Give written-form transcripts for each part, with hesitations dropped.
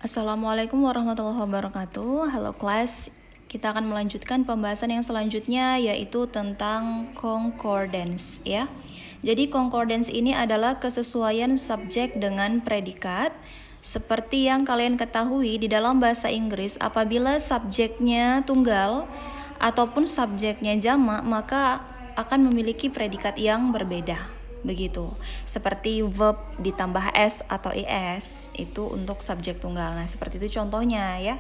Assalamualaikum warahmatullahi wabarakatuh. Halo kelas, kita akan melanjutkan pembahasan yang selanjutnya yaitu tentang concordance ya. Jadi concordance ini adalah kesesuaian subjek dengan predikat. Seperti yang kalian ketahui di dalam bahasa Inggris, apabila subjeknya tunggal ataupun subjeknya jamak, maka akan memiliki predikat yang berbeda. Begitu. Seperti verb ditambah s atau es itu untuk subjek tunggal. Nah, seperti itu contohnya ya.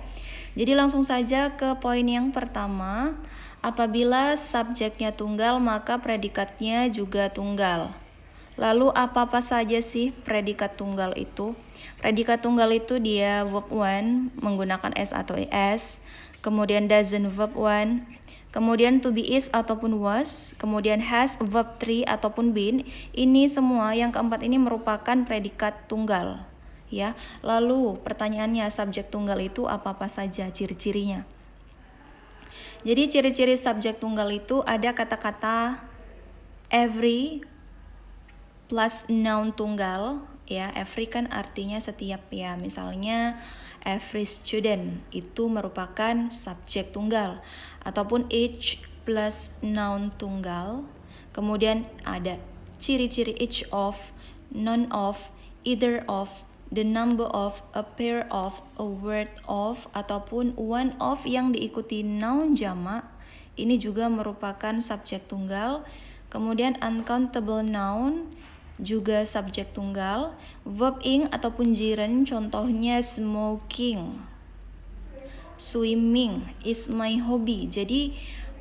Jadi langsung saja ke poin yang pertama. Apabila subjeknya tunggal, maka predikatnya juga tunggal. Lalu apa-apa saja sih predikat tunggal itu? Predikat tunggal itu dia verb one menggunakan s atau es, kemudian doesn't verb one, kemudian to be is ataupun was, kemudian has verb 3 ataupun been. Ini semua yang keempat ini merupakan predikat tunggal ya. Lalu pertanyaannya, subjek tunggal itu apa-apa saja ciri-cirinya? Jadi ciri-ciri subjek tunggal itu ada kata-kata every plus noun tunggal ya. Every kan artinya setiap ya. Misalnya every student itu merupakan subjek tunggal, ataupun each plus noun tunggal. Kemudian ada ciri-ciri each of, none of, either of, the number of, a pair of, a word of, ataupun one of yang diikuti noun jamak. Ini juga merupakan subjek tunggal. Kemudian uncountable noun juga subjek tunggal. Verb ing ataupun jiran, contohnya smoking, swimming is my hobby. Jadi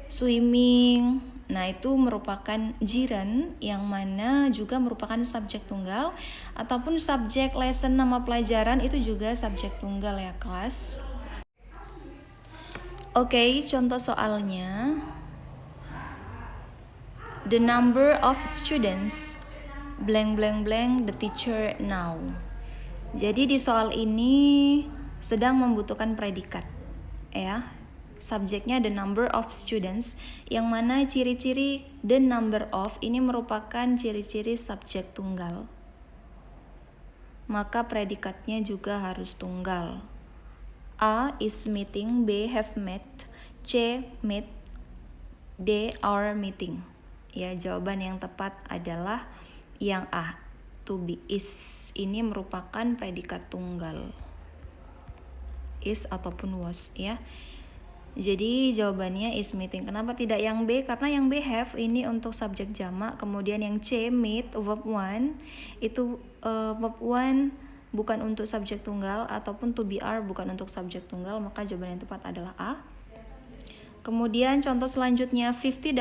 swimming, nah itu merupakan jiran yang mana juga merupakan subjek tunggal, ataupun subjek lesson nama pelajaran itu juga subjek tunggal ya kelas. Oke, contoh soalnya. The number of students blank blank blank the teacher now. Jadi di soal ini sedang membutuhkan predikat ya. Subjeknya the number of students, yang mana ciri-ciri the number of ini merupakan ciri-ciri subjek tunggal. Maka predikatnya juga harus tunggal. A is meeting, B have met, C meet, D are meeting. Ya, jawaban yang tepat adalah yang A, to be is. Ini merupakan predikat tunggal, is ataupun was ya. Jadi jawabannya is meeting. Kenapa tidak yang B? Karena yang B have ini untuk subjek jamak. Kemudian yang C meet verb one itu verb one bukan untuk subjek tunggal, ataupun to be are bukan untuk subjek tunggal. Maka jawaban yang tepat adalah A. Kemudian contoh selanjutnya, $50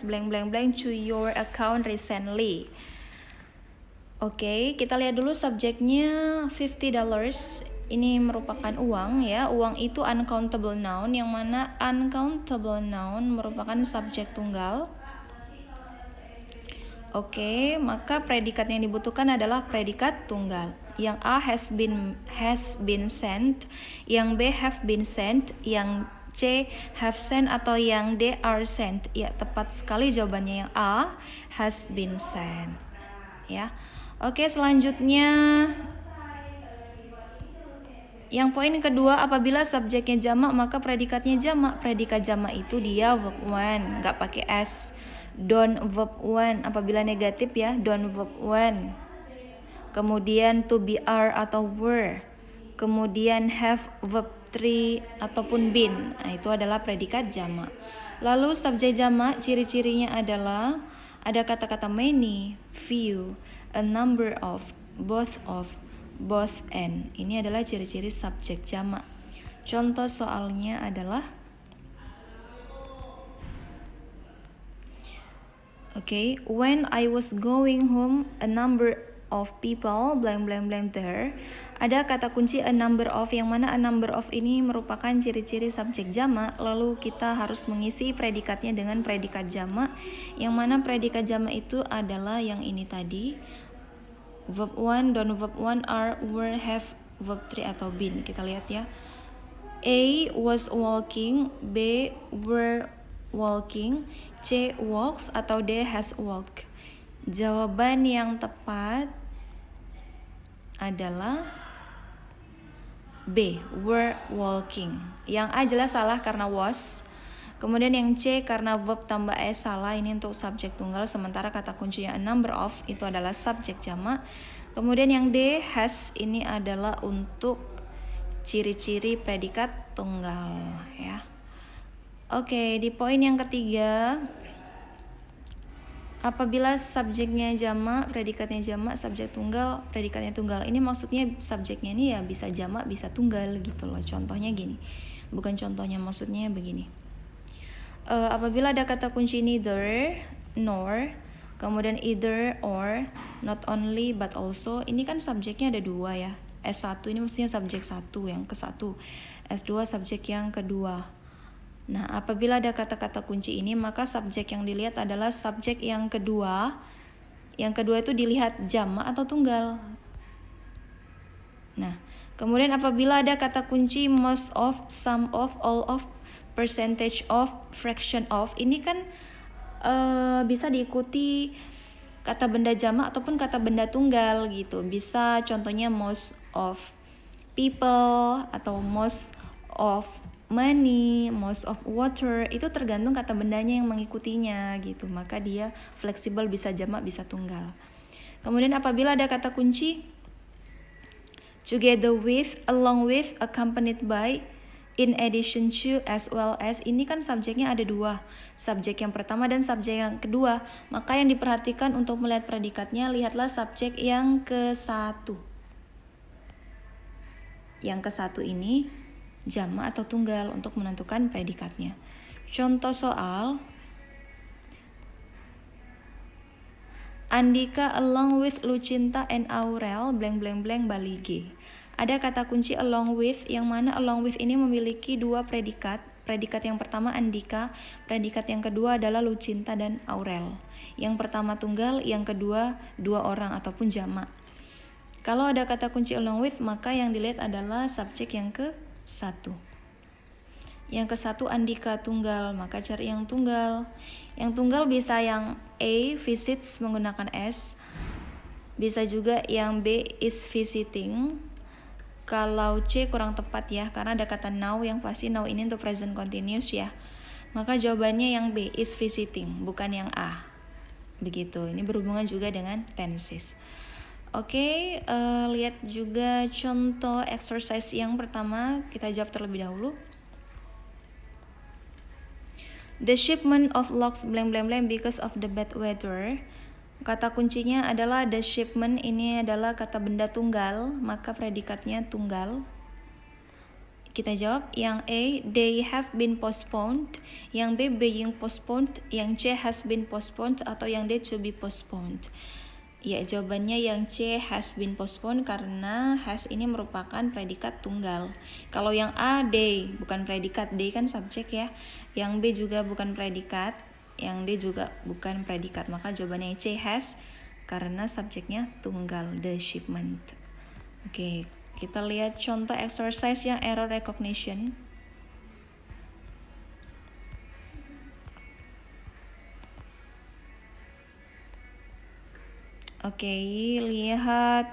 blank blank blank to your account recently. Oke, kita lihat dulu subjeknya $50. Ini merupakan uang ya. Uang itu uncountable noun, yang mana uncountable noun merupakan subjek tunggal. Oke, maka predikat yang dibutuhkan adalah predikat tunggal. Yang A has been sent, yang B have been sent, yang C have sent, atau yang D are sent. Ya, tepat sekali jawabannya yang A, has been sent. Ya. Oke, selanjutnya yang poin kedua, apabila subjeknya jamak maka predikatnya jamak. Predikat jamak itu dia verb one, nggak pakai s. Don't verb one apabila negatif ya, don't verb one. Kemudian to be are atau were. Kemudian have verb 3 ataupun been. Nah, itu adalah predikat jamak. Lalu subjek jamak ciri-cirinya adalah ada kata-kata many, few, a number of, both and. Ini adalah ciri-ciri subjek jamak. Contoh soalnya adalah when I was going home, a number of people blank blank blank there. Ada kata kunci a number of, yang mana a number of ini merupakan ciri-ciri subjek jamak. Lalu kita harus mengisi predikatnya dengan predikat jamak, yang mana predikat jamak itu adalah yang ini tadi, verb one, don't verb one, are, were, have, verb 3 atau been. Kita lihat ya. A was walking, B were walking, C walks, atau D has walked. Jawaban yang tepat adalah B, were walking. Yang A jelas salah karena was. Kemudian yang C karena verb tambah S salah, ini untuk subjek tunggal. Sementara kata kuncinya a number of itu adalah subjek jamak. Kemudian yang D, has, ini adalah untuk ciri-ciri predikat tunggal ya. Oke, di poin yang ketiga, apabila subjeknya jamak, predikatnya jamak, subjek tunggal, predikatnya tunggal. Ini maksudnya subjeknya ini ya bisa jamak, bisa tunggal gitu loh. Contohnya gini. Bukan contohnya, maksudnya begini. Apabila ada kata kunci neither, nor, kemudian either, or, not only, but also. Ini kan subjeknya ada dua ya. S1 ini maksudnya subjek satu yang ke satu. S2 subjek yang kedua. Nah, apabila ada kata-kata kunci ini, maka subjek yang dilihat adalah subjek yang kedua. Yang kedua itu dilihat jamak atau tunggal. Nah, kemudian apabila ada kata kunci most of, some of, all of, percentage of, fraction of, ini kan bisa diikuti kata benda jamak ataupun kata benda tunggal gitu. Bisa contohnya most of people atau most of money, most of water, itu tergantung kata bendanya yang mengikutinya gitu. Maka dia fleksibel, bisa jamak, bisa tunggal. Kemudian apabila ada kata kunci together with, along with, accompanied by, in addition to, as well as, ini kan subjeknya ada dua, subjek yang pertama dan subjek yang kedua. Maka yang diperhatikan untuk melihat predikatnya, lihatlah subjek yang ke satu. Yang ke satu ini jamak atau tunggal untuk menentukan predikatnya. Contoh soal, Andika along with Lucinta and Aurel blank blank blank Bali G. Ada kata kunci along with, yang mana along with ini memiliki dua predikat. Predikat yang pertama Andika, predikat yang kedua adalah Lucinta dan Aurel. Yang pertama tunggal, yang kedua dua orang ataupun jamak. Kalau ada kata kunci along with, maka yang dilihat adalah subjek yang ke satu. Yang ke satu Andika tunggal, maka cari yang tunggal. Yang tunggal bisa yang A, visits menggunakan S. Bisa juga yang B, is visiting. Kalau C kurang tepat ya, karena ada kata now, yang pasti now ini untuk present continuous ya. Maka jawabannya yang B, is visiting, bukan yang A. Begitu, ini berhubungan juga dengan tenses. Oke, lihat juga contoh exercise yang pertama, kita jawab terlebih dahulu. The shipment of logs blank blank blank because of the bad weather. Kata kuncinya adalah the shipment, ini adalah kata benda tunggal, maka predikatnya tunggal. Kita jawab yang A, they have been postponed, yang B, being postponed, yang C, has been postponed, atau yang D, to be postponed. Ya, jawabannya yang C, has been postponed, karena has ini merupakan predikat tunggal. Kalau yang A, they, bukan predikat, they kan subjek ya. Yang B juga bukan predikat, yang D juga bukan predikat. Maka jawabannya C, has, karena subjeknya tunggal, the shipment. Oke, kita lihat contoh exercise yang error recognition. Oke, lihat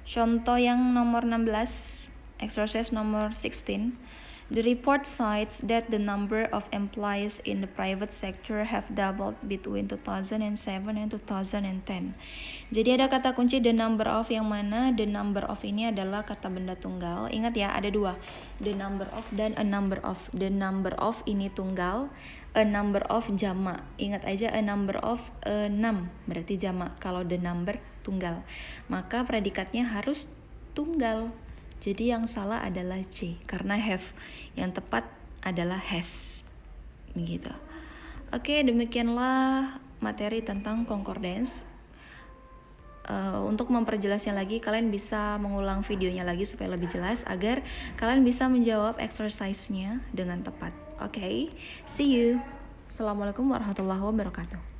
contoh yang nomor 16, exercise nomor 16. The report cites that the number of employees in the private sector have doubled between 2007 and 2010. Jadi ada kata kunci the number of, yang mana the number of ini adalah kata benda tunggal. Ingat ya, ada dua, the number of dan a number of. The number of ini tunggal, a number of jamak. Ingat aja, a number of 6 berarti jamak. Kalau the number tunggal, maka predikatnya harus tunggal. Jadi yang salah adalah C, karena have. Yang tepat adalah has. Begitu. Oke, demikianlah materi tentang concordance. Untuk memperjelasnya lagi, kalian bisa mengulang videonya lagi supaya lebih jelas, agar kalian bisa menjawab exercise-nya dengan tepat. Oke, see you. Assalamualaikum warahmatullahi wabarakatuh.